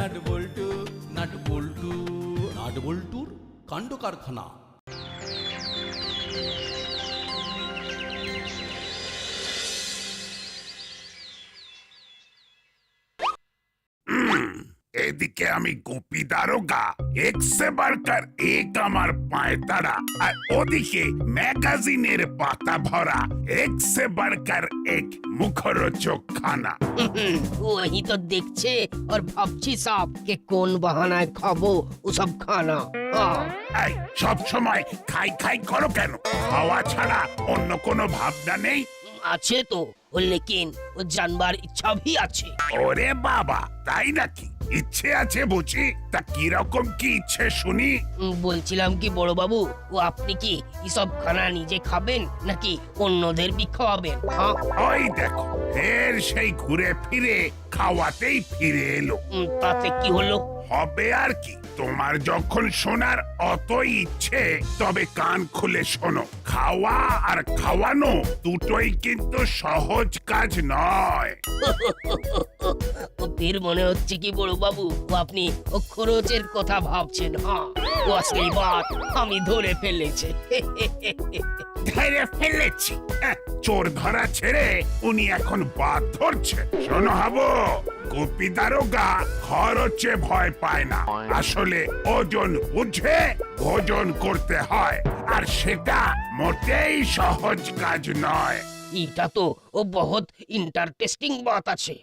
Nut বল্টু nut বল্টু nut বল্টুর কাণ্ড কারখানা। এদিকে আমি গোপী দারোগা, এক সে বাড়কার এক আমার পায়তারা, আর ওদিকে ম্যাগাজিনের পাতা ভরা এক সে বাড়কার এক মুখরোচক খানা। वही तो দেখছে और ভাবছি সব কে কোন বাহানায় খাবো ওসব খানা। এই সব সময় খাই খাই করো কেন? খাওয়া ছাড়া অন্য কোনো ভাবনা নেই? আছে তো, লেকিন ও জানবার ইচ্ছা ভি আছে। ওরে বাবা, তাই নাকি? ইচ্ছে আছে বুঝি? তা কিরকম কি ইচ্ছে শুনি? বলছিলাম কি বড় বাবু, ও আপনি কি এসব খানা নিজে খাবেন নাকি অন্যদের বি খাওয়াবেন? ওই দেখো, ফের সেই ঘুরে ফিরে খাওয়াতেই ফিরে এলো। তাতে কি হলো? হবে আর কি, তোমার যখন শোনার অতই ইচ্ছে তবে কান খুলে শোনো। খাওয়া আর খাওয়ানো দুটোই কিন্তু সহজ কাজ নয়। ফির মনে হচ্ছে কি বড় বাবু, ও আপনি ও খরচের কথা ভাবছেন। ও আসলেই বাত আমি ধরে ফেলেছে। ধরে ফেলেছি? চোর ধরা ছেড়ে উনি এখন বাদ ধরছে। শোনো হাবো, গোপী দারোগা খরচে ভয় পায় না, আসলে ওজন বুঝে ভোজন করতে হয়, আর সেটা মোটেই সহজ কাজ নয়। এটা তো ও বহুত ইন্টারেস্টিং বাত আছে।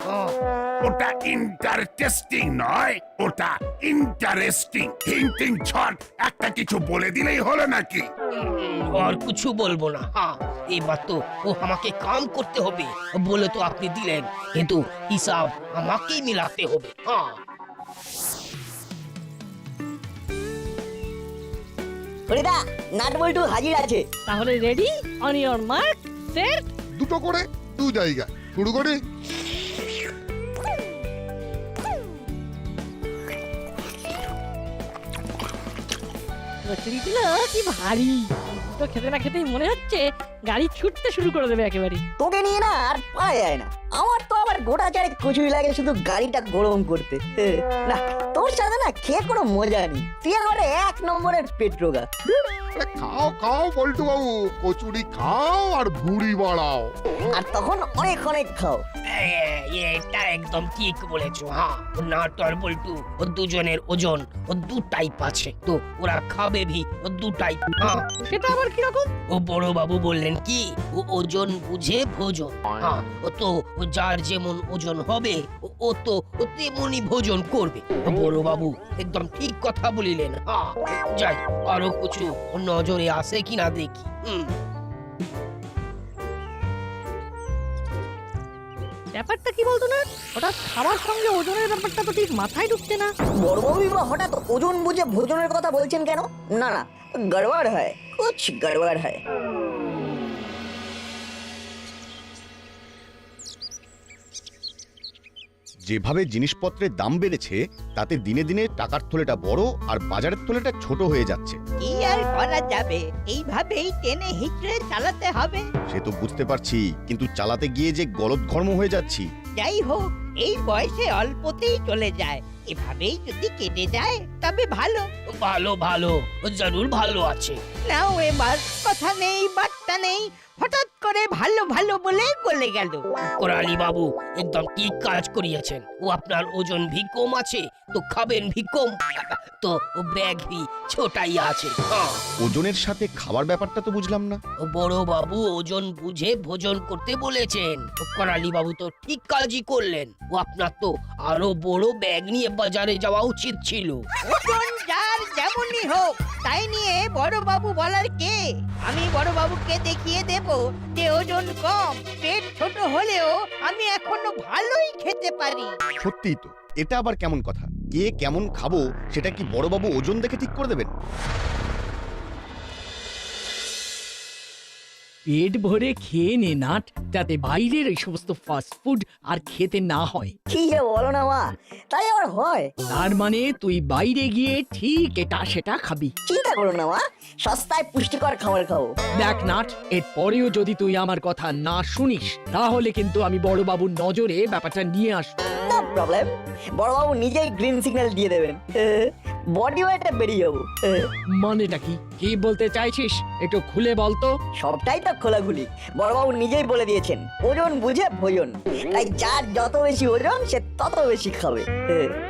ওটা ইন্টারেস্টিং নয়, ওটা ইন্টারেস্টিং। থিঙ্কিং ছট একটা কিছু বলে দিলেই হলো নাকি? আর কিছু বলবো না। এবার তো ও আমাকে কাম করতে হবে বলে তো আপনি দিলেন, কিন্তু হিসাব আমাকেই মিলাতে হবে। হরিদা, নাট বল্টু হাজির আছে। তাহলে ready, on your mark, set. দুটো করে দু জায়গা শুরু করি। কচুরিগুলো কি ভারী, তো খেতে না খেতেই মনে হচ্ছে গাড়ি ছুটতে শুরু করে দেবে একেবারে। তোকে নিয়ে না আর পারা যায় না। আমার তো আবার গোটা চারেক কচুরি লাগে শুধু গাড়িটা গরম করতে। না, তোর সাথে না খেয়ে কোনো মজা নেই। তুই একেবারে এক নম্বরের পেট্রোগা। আরে খাও খাও বল্টু বাবু, কচুরি খাও আর ভুঁড়ি বাড়াও। আর তখন অনেক অনেক খাও। এটা একদম ঠিক বলেছো। নাট আর বল্টু ও দুজনের ওজন ও দু টাইপ আছে, তো ওরা খাবে ভি ও দু টাইপ। সেটা আবার কিরকম? ও বড় বাবু বললেন কি, ও ওজন বুঝে ভোজন। ও তো ও যার যেমন ওজন হবে ও তো ও তেমনই ভোজন করবে। বড় বাবু একদম ঠিক কথা বলিলেন। যাই, আরো কিছু নজরে আসে কিনা দেখি। ব্যাপারটা কি বলতো না, হঠাৎ খাবার সঙ্গে ওজনের ব্যাপারটা তো ঠিক মাথায় ঢুকছে না। বড়বাবুই বা হঠাৎ ওজন বুঝে ভোজনের কথা বলছেন কেন? না না, গড়বড় হয়, কুছ গড়বড় হয়। যেভাবে জিনিসপত্রের দাম বেড়েছে তাতে দিনে দিনে টাকার থলেটা বড় আর বাজারের থলেটা ছোট হয়ে যাচ্ছে। কি আর করা যাবে, এইভাবেই টেনে হিচড়ে চালাতে হবে। সে তো বুঝতে পারছি, কিন্তু চালাতে গিয়ে যে গলদঘর্ম হয়ে যাচ্ছি। যাই হোক, এই বয়সে অল্পতেই চলে যায়। এভাবেই যদি কেটে যায় তবে ভালো। ভালো ভালো, জরুর ভালো আছে। নাও এবার কথা নেই বার্তা নেই, হঠাৎ করে ভালো ভালো বলে গলে গেল। কোরালি বাবু একদম ঠিক কাজ করিয়েছেন। ও আপনার ওজন ভি কম আছে, তো খাবেন ভি কম, তো ব্যাগ ভি ছোটাই আছে। ওজনের সাথে খাবার ব্যাপারটা তো বুঝলাম না। বড় বাবু ওজন বুঝে ভোজন করতে বলেছেন। কোরালি বাবু তো ঠিক কাজই করলেন। ও আপনার তো আরো বড় ব্যাগ নিয়ে বাজারে যাওয়া উচিত ছিল। ওজন যার যেমনই হোক, তাই নিয়ে বড় বাবু বলার কে? আমি বড় বাবুকে দেখিয়ে দেব যে ওজন কম, পেট ছোট হলেও আমি এখনো ভালোই খেতে পারি। সত্যিই তো, এটা আবার কেমন কথা? কে কেমন খাবো সেটা কি বড়বাবু ওজন দেখে ঠিক করে দেবেন? পেট ভরে খেয়ে নে নাট, যাতে বাইরের এই সমস্ত ফাস্ট ফুড আর খেতে না হয়। কি যে বলো না মা, তাই আবার হয়? তার মানে তুই বাইরে গিয়ে ঠিক এটা সেটা খাবি। চিন্তা করো না মা, সস্তায় পুষ্টিকর খাবার খাবো। দেখ নাট, এর পরেও যদি তুই আমার কথা না শুনিস, তাহলে কিন্তু আমি বড়বাবুর নজরে ব্যাপারটা নিয়ে আসবো। নো প্রবলেম, বড়বাবু নিজেই গ্রিন সিগন্যাল দিয়ে দেবেন। বডি ওয়েটে বেরিয়ে যাবো। মানেটা কি, কি বলতে চাইছিস একটু খুলে বলতো। সবটাই তো খোলাখুলি, বড়বাবু নিজেই বলে দিয়েছেন ওজন বুঝে ভোজন। তাই যার যত বেশি ওজন সে তত বেশি খাবে।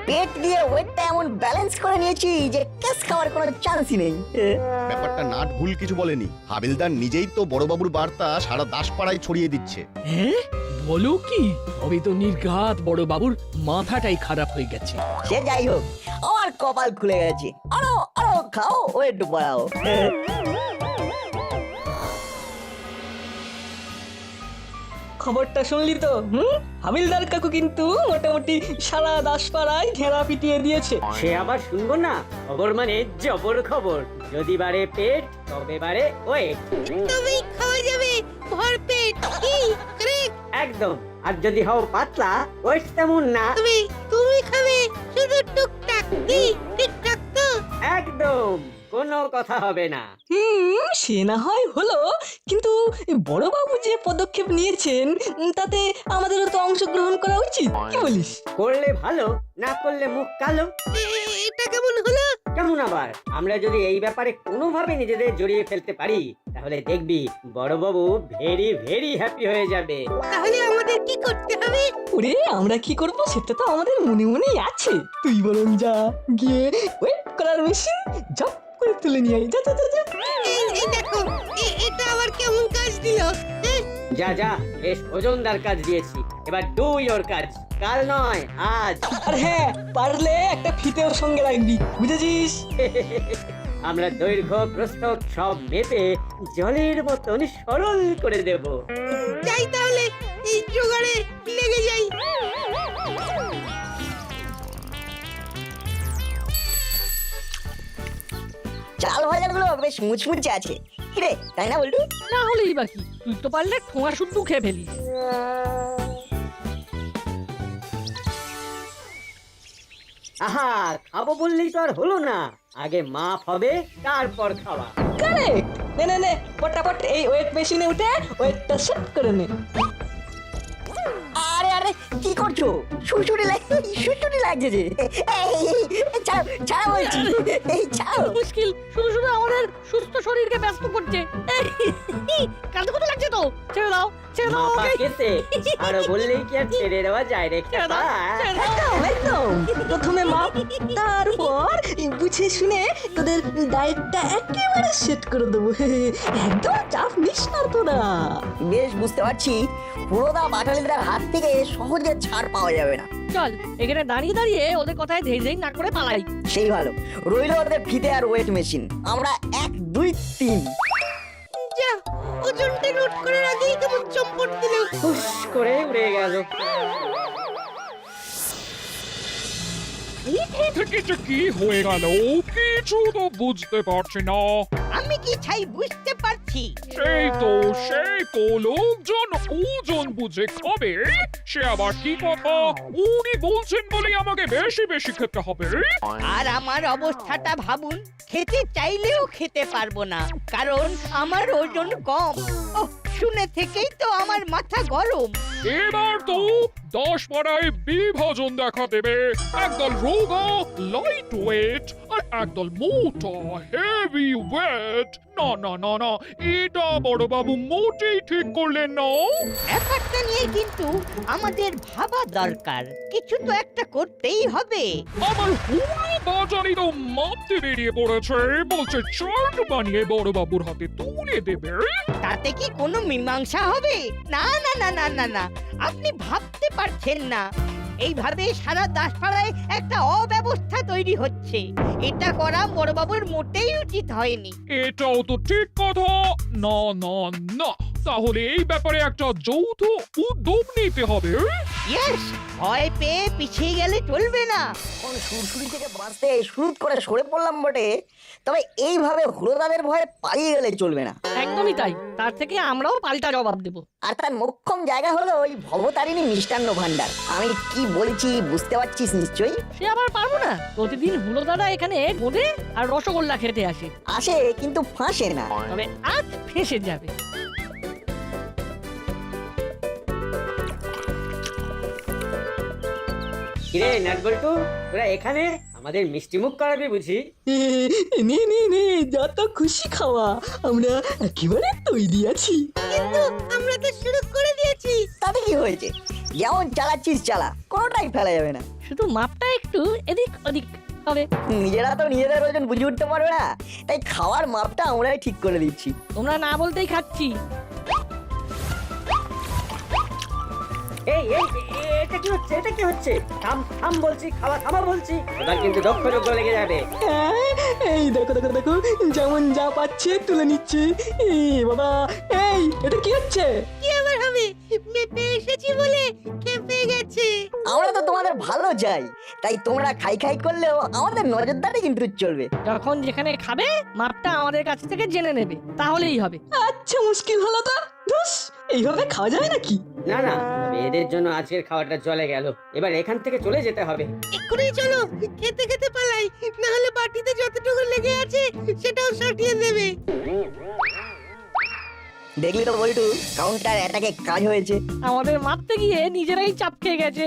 পেট দিয়ে ওয়েটটা এমন ব্যালেন্স করে নিয়েছি যে কেস খাওয়ার কোনো চান্সই নেই। ব্যাপারটা নাট ভুল কিছু বলেনি। হাবিলদার নিজেই তো বড়বাবুর বার্তা সারা দাসপাড়ায় ছড়িয়ে দিচ্ছে। হ্যাঁ বলো কি, তবে তো নির্ঘাত বড়বাবুর মাথাটাই খারাপ হয়ে গেছে। সে যাই হোক, আমার কপাল খুলে গেছে। আরো আরো খাও, ওয়েট বাড়াও। খবরটা শুনলি তো? হাবিলদার কাকু কিন্তু মোটামুটি সারা দাসপাড়ায় ঘেরা পিটিয়ে দিয়েছে। সে আবার শুনবো না? খবর মানে জবর খবর। যদি বাড়ে পেট তবে বাড়ে ওয়েট। তবেই খাওয়া যাবে ভর পেট। কি কারেক্ট? একদম। আর যদি হও পাতলা, ওয়েট তেমন না। তুমি খাবে শুধু টুকটাক। কি ঠিকঠাক তো? একদম, কোনো কথা হবে না। সে না হয় হলো, কিন্তু বড়বাবু যে পদক্ষেপ নিয়েছেন তাতে আমাদেরও তো অংশগ্রহণ করা উচিত। কি বলিস? করলে ভালো, না করলে মুখ কালো। এটা কেমন হলো? কেমন আবার? আমরা যদি এই ব্যাপারে কোনোভাবে নিজেদের জড়িয়ে ফেলতে পারি, তাহলে দেখবি বড়বাবু ভেরি ভেরি হ্যাপি হয়ে যাবে। তাহলে আমাদের কি করতে হবে? ওরে আমরা কি করব সেটা তো আমাদের মনে মনেই আছে। তুই বরং যা গিয়ে ওয়েট করার মেশিন জপ করে তুলে নিয়ে আয়। যা যা যা যা। এই দেখো, এটা আবার কেমন কাজ দিল? যা যা, বেশ ওজনদার কাজ দিয়েছি। এবার ডু ইওর কাজ। কাল নয়, আজ। আর হ্যাঁ, পারলে একটা ফিতেও সঙ্গে রাখবি, বুঝেছিস? আমরা দৈর্ঘ্য প্রস্থ সব মেপে জলের মতন সরল করে দেব। যাই তাহলে, এই জোগাড়ে লেগে যাই। চাল ভাজাগুলো বেশ মুচমুচে আছে। কিরে, তাই না বলটু? না হলেই বাকি, তুই তো পারলে ঠোঙা শুদ্ধ খেয়ে ফেলিস। আহা, খাবো বললেই তো আর হলো না। আগে মাপ হবে, তারপর খাওয়া। কারেক্ট। নে নে নে, পটাপট এই ওয়েট মেশিনে উঠে ওয়েটটা সেট করে নে। আরে আরে কি করছো? সুসুরি লাগছে যে। ছাড়ো ছাড়ো বলছি, এই ছাড়ো। মুশকিল, শুধু শুধু আমাদের সুস্থ শরীরকে ব্যস্ত করছে। কাঁদতে কত লাগছে তো? ছেড়ে দাও, ছেড়ে দাও। মাপা কেসে আরো বললেই কি আর ছেড়ে দেওয়া যায় রে? ছেড়ে দাও, ছেড়ে দাও। একদম একদম। প্রথমে মাপ, তারপর বুঝে শুনে তোদের ডায়েটটা একেবারে সেট করে দেবো। একদম চাপ নিস না তোরা। বেশ বুঝতে পারছি, পুরোদা বাটালিদের হাত থেকে সহজে ছাড় পাওয়া যাবে না। চল এখানে দাঁড়িয়ে দাঁড়িয়ে ওদের কথায় ধেই ধেই না করে পালাই। সেই ভালো, রইল ওদের ফিতে আর ওয়েট মেশিন। আমরা 1 2 3। যা, ওজনটা নোট করে রাখেই কেমন চম্পট দিল। হুস করে উড়ে গেল। থেকে যে কি হয়ে গেল কিছু তো বুঝতে পারছি না। আমি কি ছাই বুঝতে পারছি? সেই তো লোকজন ওজন বুঝে খাবে, সে আবার কি কথা? উনি বলছেন বলে আমাকে বেশি বেশি খেতে হবে। আর আমার অবস্থাটা ভাবুন, খেতে চাইলেও খেতে পারবো না, কারণ আমার ওজন কম। ওহ, শুনে থেকেই তো আমার মাথা গরম। এবার তো 10 পাড়ায় বিভাজন দেখা দেবে। একদল রোগা লাইট ওয়েট আর একদল মোটা হেভি ওয়েট। না না না না, এটা বড়বাবু মোটেই ঠিক করলেন না। ব্যাপারটা নিয়ে কিন্তু আমাদের ভাবা দরকার। কিছু তো একটা করতেই হবে। আমার হুড়ো বাজারি তো মাপতে বেরিয়ে পড়েছে, বলছে চার্ট বানিয়ে বড়বাবুর হাতে তুলে দেবে। তাতে কি কোনো মীমাংসা হবে? না না না না না না, আপনি ভাবতে পারছেন না। এইভাবে সারা দাসপাড়ায় একটা অব্যবস্থা তৈরি হচ্ছে। এটা করা বড়বাবুর মোটেই উচিত হয়নি। এটাও তো ঠিক কথা। না না না, তাহলে এই ব্যাপারে একটা যৌথ উদ্যোগ নিতে হবে। ইয়েস, ভয় পেয়ে পিছিয়ে গেলে চলবে না। এখন সুরসুরি থেকে বাঁচতে শুরু করে সরে পড়লাম বটে, তবে এইভাবে হুড়োদাদের ভয়ে পালিয়ে গেলে চলবে না। একদমই তাই, তার থেকে আমরাও পাল্টা জবাব দেব। আর তার মোক্ষম জায়গা হলো ওই ভবতারিণী মিষ্টান্ন ভান্ডার। আমি কি বলছি বুঝতে পারছিস নিশ্চয়ই? সে আবার পারবো না? প্রতিদিন হুলোদারা এখানে বোঁদে আর রসগোল্লা খেতে আসে, আসে কিন্তু ফাঁসে না। তবে আজ ফেঁসে যাবে। কিরে নাটবল্টু, তোরা এখানে আমাদের মিষ্টি মুখ করাবি বুঝি? নে নে নে, যত খুশি খাওয়া, আমরা একেবারে তৈরি আছি। আমরা তো শুরু করে দিয়েছি। তাতে কি হয়েছে? যেমন চালাচ্ছিস চালা, কোনোটাই ফেলা যাবে না। শুধু মাপটা একটু এদিক ওদিক হবে। নিজেরা তো নিজেদের ওজন বুঝে উঠতে পারবে না, তাই খাওয়ার মাপটা আমরাই ঠিক করে দিচ্ছি। তোমরা না বলতেই খাচ্ছি। এই এই এটা কি হচ্ছে? এটা কি হচ্ছে? থাম থাম বলছি, খাওয়া থামা বলছি, এবার কিন্তু দক্ষ যোগ্য লেগে যাবে। হ্যাঁ, এই দেখো দেখো দেখো, যেমন যা পাচ্ছে তুলে নিচ্ছে। বাবা, এই এটা কি হচ্ছে? কি আবার হবে? মেপে এসেছি বলে খেপে গেছে। আমরা তো তোমাদের ভালো চাই, তাই তোমরা খাই খাই করলেও আমাদের নজরদারি কিন্তু চলবে। যখন যেখানে খাবে মাপটা আমাদের কাছ থেকে জেনে নেবে, তাহলেই হবে। আচ্ছা, মুশকিল হলো তো। ধুস, এইভাবে খাওয়া যায় নাকি? না না, এদের জন্য আজকের খাওয়াটা চলে গেল। এবার এখান থেকে চলে যেতে হবে। এক্ষুনি চলো, খেতে খেতে পালাই, না হলে বাটিতে যতটুকু লেগে আছে সেটাও সাটিয়ে দেবে। দেখলি তো বল্টু, কাউন্টার অ্যাটাকে কাজ হয়েছে। আমাদের মাপতে গিয়ে নিজেরাই চাপ খেয়ে গেছে।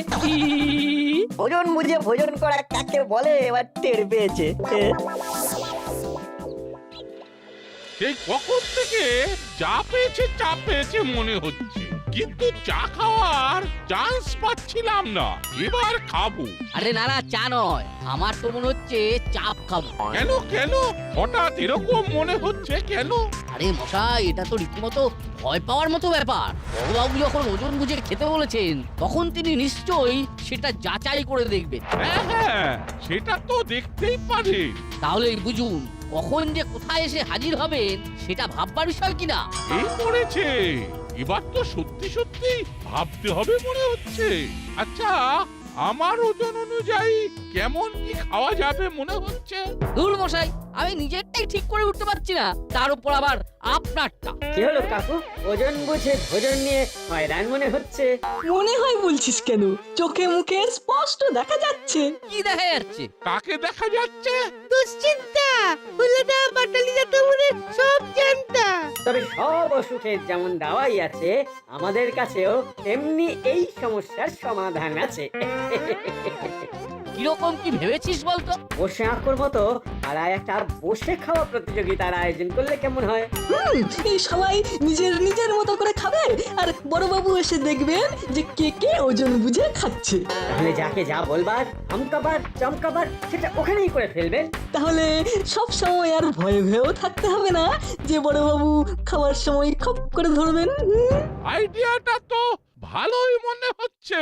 ওজন বুঝে ভোজন করা কাকে বলে এবার টের পেয়েছে। সেই কখন থেকে চা পেয়েছে মনে হচ্ছে, কিন্তু চা খাওয়ার চান্স পাচ্ছিলাম না। এবার খাবো। আরে না না, চা নয়, আমার তো মনে হচ্ছে চাপ খাবো। কেন কেন হঠাৎ এরকম মনে হচ্ছে কেন? আরে মশাই, এটা তো রীতিমতো ভয় পাওয়ার মতো ব্যাপার। বড়বাবু যখন ওজন বুঝে খেতে বলেছেন, তখন তিনি নিশ্চয়ই সেটা যাচাই করে দেখবেন। হ্যাঁ, সেটা তো দেখতেই পারে। তাহলেই বুঝুন, কখন যে কোথায় এসে হাজির হবেন সেটা ভাববার বিষয় কিনা। এই পড়েছে, এবার তো সত্যি সত্যি ভাবতে হবে মনে হচ্ছে। আচ্ছা, আমার ওজন অনুযায়ী কেমন কি খাওয়া যাবে মনে হচ্ছে? দূর মশাই, আমি নিজেরটাই ঠিক করে উঠতে পারছি না, তার উপর আবার আপনারটা। কি হলো কাকু, ওজন বুঝে ভোজন নিয়ে হয়রান মনে হচ্ছে? মনে হয় বলছিস কেন? চোখে মুখে স্পষ্ট দেখা যাচ্ছে। কি দেখা যাচ্ছে? কাকে দেখা যাচ্ছে? দুশ্চিন্তা, হুলোদা, বাটালিদা, তোমাদের সব জানতা। তবে সব অসুখের যেমন দাওয়াই আছে, আমাদের কাছেও তেমনি এই সমস্যার সমাধান আছে। কিরকম কি ভেবেছিস বলতো? বসে আঁকর মতো পাড়ায় একটা বসে খাওয়া প্রতিযোগিতার আয়োজন করলে কেমন হয়? এই সবাই নিজের নিজের মতো করে খাবে, আর বড়বাবু এসে দেখবেন যে কে কে ওজন বুঝে খাচ্ছে। তাহলে যাকে যা বলবার, আমকাবার চমকাবার সেটা ওখানেই করে ফেলবেন। তাহলে সব সময় আর ভয়ে ভয়েও থাকতে হবে না যে বড়বাবু খাওয়ার সময় খপ করে ধরবেন। আইডিয়াটা তো ভালোই মনে হচ্ছে।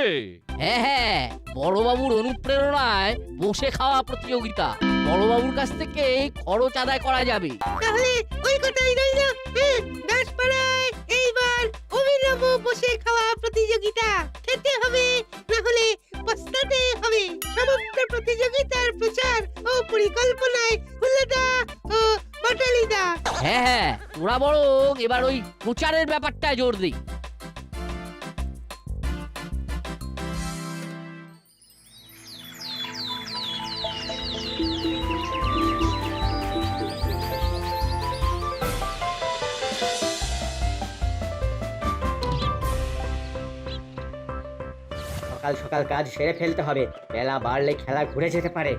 হ্যাঁ হ্যাঁ, বড়বাবুর অনুপ্রেরণায় বসে খাওয়া প্রতিযোগিতা। বড়বাবুর কাছ থেকে খরচ আদায় করা যাবে। তাহলে ওই কথাই রইল, দাসপাড়ায় এইবার অভিনব বসে খাওয়া প্রতিযোগিতা। খেতে হবে, না হলে পস্তাতে হবে। সমগ্র প্রতিযোগিতার প্রচার ও পরিকল্পনায় হুলোদা ও বাটালিদা। হ্যাঁ হ্যাঁ, তোরা বরং এবার ওই প্রচারের ব্যাপারটা জোর দিই। সকাল সকাল কাজ সেরে ফেলতে হবে, বেলা বাড়লে খেলা ঘুরে যেতে পারে।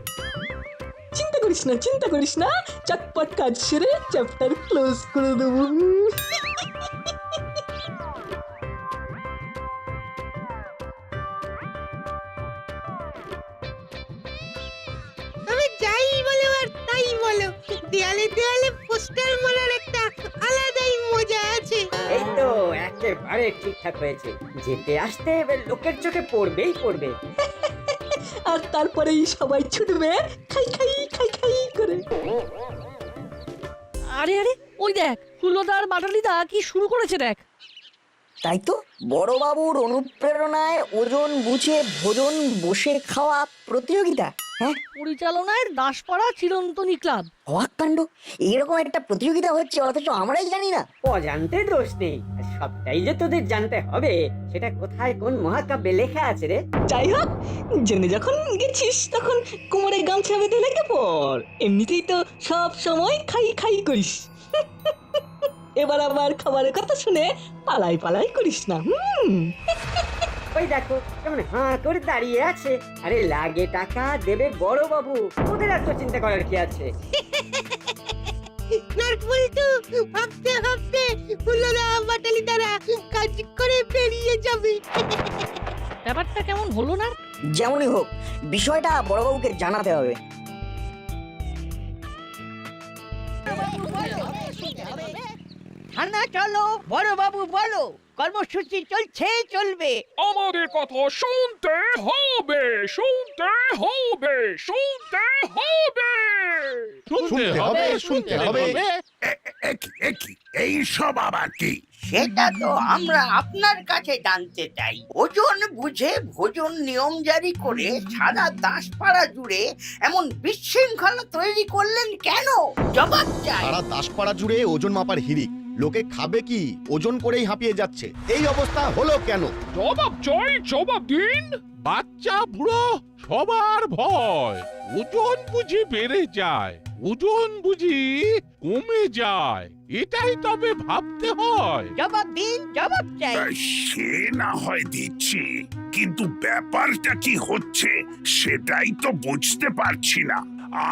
চিন্তা করিস না, চটপট কাজ সেরে চ্যাপ্টার ক্লোজ করে দেবো। তবে যাই বলো আর তাই বলো, দেয়ালে দেয়ালে পোস্টার মারার একটা আলাদাই মজা আছে। এই তো একেবারে ঠিকঠাক হয়েছে। যেতে আসতে এবার লোকের চোখে পড়বেই পড়বে। আর তারপরেই সবাই ছুটবে খাই খাই খাই খাই করে। আরে আরে, ওই দেখ, হুলোদা আর বাটালিদা কি শুরু করেছে দেখ। তাই তো বড়বাবুর অনুপ্রেরণায় ওজন বুঝে ভোজন বসে খাওয়া প্রতিযোগিতা। হ্যাঁ, পরিচালনায় দাসপাড়া চিরন্তনী ক্লাব। অবাক কাণ্ড, এরকম একটা প্রতিযোগিতা হচ্ছে অথচ আমরাই জানি না। অজান্তে দোষ নেই, আর সবটাই যে তোদের জানতে হবে সেটা কোথায় কোন মহাকাব্যে লেখা আছে রে? যাই হোক, জেনে যখন গেছিস তখন কোমরে গামছা বেঁধে লেগে পড়। এমনিতেই তো সব সময় খাই খাই করিস। এবার আবার খাবারের কথা শুনে পালাই পালাই করিস না। ওই দেখো কেমন হাঁ করে দাঁড়িয়ে আছে। আরে লাগে টাকা দেবে বড় বাবু, ওদের এত চিন্তা করার কি আছে? ভাবতে ভাবতে ফুলরা বাটালি দ্বারা কাজ করে বেরিয়ে যাবে। ব্যাপারটা কেমন হলো না? যেমনই হোক, বিষয়টা বড়বাবুকে জানাতে হবে। থানা চলো, বড় বাবু বলো, কর্মসূচি চলছে চলবে। আমাদের কথা শুনতে হবে, শুনতে হবে, শুনতে হবে। শুনতে হবে, শুনতে হবে। এইসব আবার কি? সেটা তো আমরা আপনার কাছে জানতে চাই। ওজন বুঝে ভোজন নিয়ম জারি করে সারা দাসপাড়া জুড়ে এমন বিশৃঙ্খলা তৈরি করলেন কেন? জবাব চাই। সারা দাসপাড়া জুড়ে ওজন মাপার হিড়িক, লোকে খাবে কি ওজন করেই হাঁপিয়ে যাচ্ছে। এই অবস্থা হলো কেন? জবাব চাই, জবাব দিন। বাচ্চা বুড়ো সবার ভয়, ওজন বুঝি বেড়ে যায়, ওজন বুঝি কমে যায়, এটাই তবে ভাবতে হয়। জবাব দিন, জবাব চাই। সে না হয় দিচ্ছি, কিন্তু ব্যাপারটা কি হচ্ছে সেটাই তো বুঝতে পারছি না।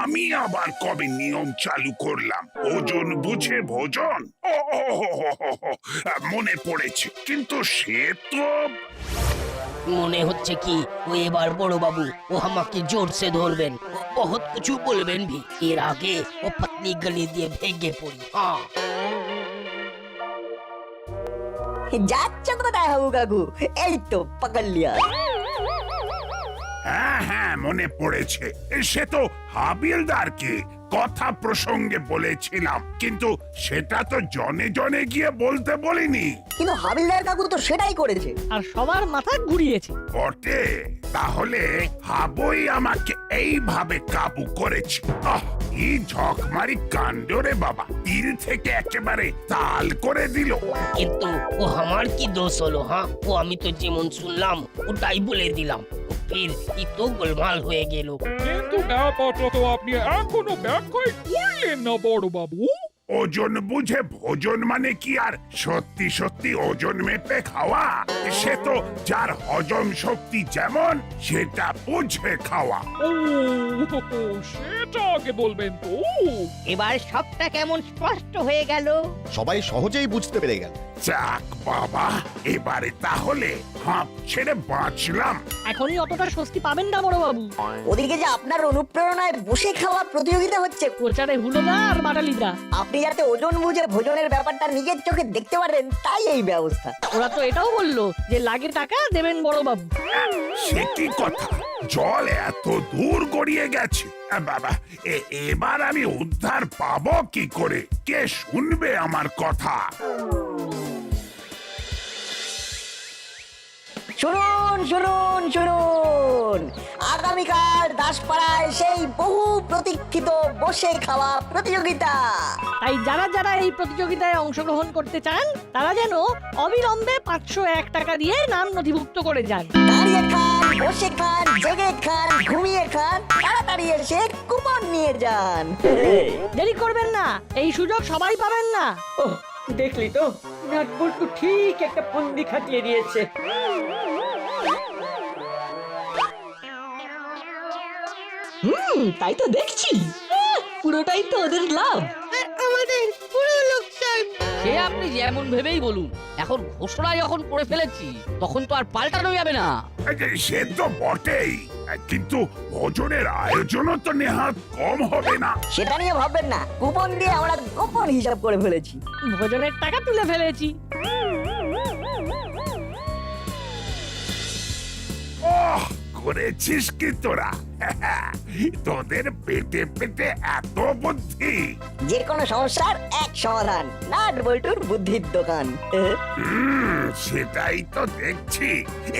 আমি আবার কবে নিয়ম চালু করলাম ওজন বুঝে ভোজন? মনে পড়েছে, কিন্তু সে তো মনে হচ্ছে কি ও এবার বড় বাবু ও আমাকে জোর সে ধরবেন, বহুত কিছু বলবেন ভি। এর আগে ও পত্নী গলি দিয়ে ভেগে পড়ি। হ্যাঁ, যাচ্ছে কোথায় হাবু কাকু? এই তো পাকড় লিয়া। হ্যাঁ হ্যাঁ মনে পড়েছে, সে তো হাবিলদারকে কথা প্রসঙ্গে বলেছিলাম, কিন্তু সেটা তো জনে জনে গিয়ে বলতে বলিনি। কিন্তু হাবিলদার কাকু তো সেটাই করেছে। আর সবার মাথা ঘুরিয়েছে। বটে, তাহলে হাবই আমাকে এইভাবে কাবু করেছে। এই ঝকমারি কাণ্ড রে বাবা, তিল থেকে একেবারে তাল করে দিল। কিন্তু ও আমার কি দোষ হলো? হ্যাঁ, ও আমি তো যেমন শুনলাম ওটাই বলে দিলাম, ফির কি তো গোলমাল হয়ে গেল। কিন্তু ব্যাপারটা তো আপনি এখনো ব্যাখ্যাই করলেন না বড় বাবু। ওজন বুঝে ভোজন মানে কি আর সত্যি সত্যি ওজন মেপে খাওয়া? সে তো যার হজম শক্তি যেমন সেটা বুঝে খাওয়া। ও, সেটা আগে বলবেন তো। এবার সবটা কেমন স্পষ্ট হয়ে গেল। সবাই সহজেই বুঝতে পেরে গেল। যাক বাবা, এবারে তাহলে হাঁপ ছেড়ে বাঁচলাম। এখনই অতটা স্বস্তি পাবেন না বড় বাবু। ওদিকে যে আপনার অনুপ্রেরণায় বসে খাওয়া প্রতিযোগিতা হচ্ছে, প্রচারে হুলোদা আর বাটালিদা। আপনি যাতে ওজন বুঝে ভোজনের ব্যাপারটা নিজের চোখে দেখতে পারেন, তাই এই ব্যবস্থা। ওরা তো এটাও বললো যে লাগে টাকা দেবেন বড় বাবু। সে কি কথা? জল এত দূর গড়িয়ে গেছে। বাবা, এবার আমি উদ্ধার পাবো কি করে? কে শুনবে আমার কথা? শুনুন শুনুন শুনুন, আগামীকাল দাসপাড়ায় সেই বহু প্রতীক্ষিত বসে খাওয়া প্রতিযোগিতা। তাই যারা যারা এই প্রতিযোগিতায় অংশগ্রহণ করতে চান তারা যেন অবিলম্বে 501 টাকা দিয়ে নাম নথিভুক্ত করে যান। দাঁড়িয়ে খান, বসে খান, জেগে খান, ঘুমিয়ে খান, তাড়াতাড়ি এসে কুপন নিয়ে যান। দেরি করবেন না, এই সুযোগ সবাই পাবেন না। ওহ, দেখলি তো, নাটবল্টু ঠিক একটা ফন্দি খাটিয়ে দিয়েছে। তাই তো দেখছি। পুরোটাই তো ওদের লাভ। আমাদের পুরো লোকসান। সে আপনি যেমন ভেবেই বলুন, এখন ঘোষণা যখন করে ফেলেছি তখন তো আর পাল্টানো যাবে না। সে তো বটেই, কিন্তু ভোজনের আয়োজনও তো নেহাত কম হবে না। সেটা নিয়ে ভাববেন না, কুপন দিয়ে আমরা গোপন হিসাব করে ফেলেছি। ভোজনের টাকা তুলে ফেলেছি। ওহ, করেছিস কি তোরা? তোদের পেটে পেটে এত বুদ্ধি। যে কোনো সমস্যার এক সমাধান, নাট বল্টুর বুদ্ধির দোকান। সেটাই তো দেখছি।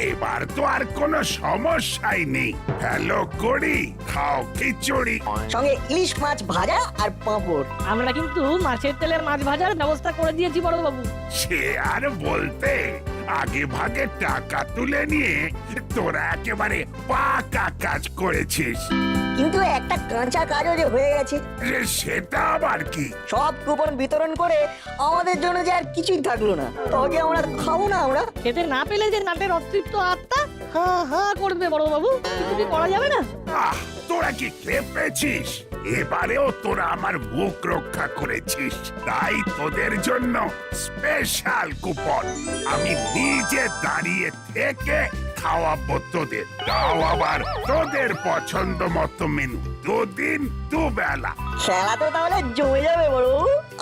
এবার তো আর কোনো সমস্যাই নেই। হ্যালো করি, খাও খিচুড়ি। সঙ্গে ইলিশ মাছ ভাজা আর পাঁপড়। আমরা কিন্তু মাছের তেলের মাছ ভাজার ব্যবস্থা করে দিয়েছি বড়বাবু। সে আর বলতে, আগে ভাগে টাকা তুলে নিয়ে তোরা একেবারে পাকা কাজ করেছিস। কিন্তু একটা কাঁচা কাজও যে হয়ে গেছে। সেটা আবার কি? সব কুপন বিতরণ করে আমাদের জন্য যে আর কিছুই থাকলো না। তবে আমরা খাবো না। আমরা খেতে না পেলে যে নাটের অতৃপ্ত আত্মা হা হা করবে বড়বাবু। কিছু কি করা যাবে না? তোরা কি খেপেছিস? এবারেও তোরা আমার মুখ রক্ষা করেছিস, তাই তোদের জন্য স্পেশাল কুপন। আমি নিজে দাঁড়িয়ে থেকে খাওয়াবো তোদের, তাও আবার তোদের পছন্দ মতো মেনু, দুদিন দুবেলা। খেলা তো তাহলে জমে যাবে বড়।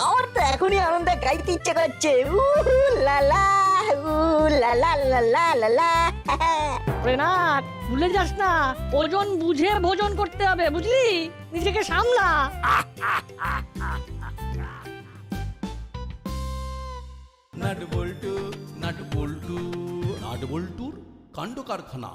আমার তো এখনই আনন্দে গাইতে ইচ্ছে করছে। লালা লালা লালা লালা। নাট ভুলে যাস না, ওজন বুঝে ভোজন করতে হবে, বুঝলি? নিজেকে সামলা। নাট বল্টু নাট বল্টুর কাণ্ড কারখানা।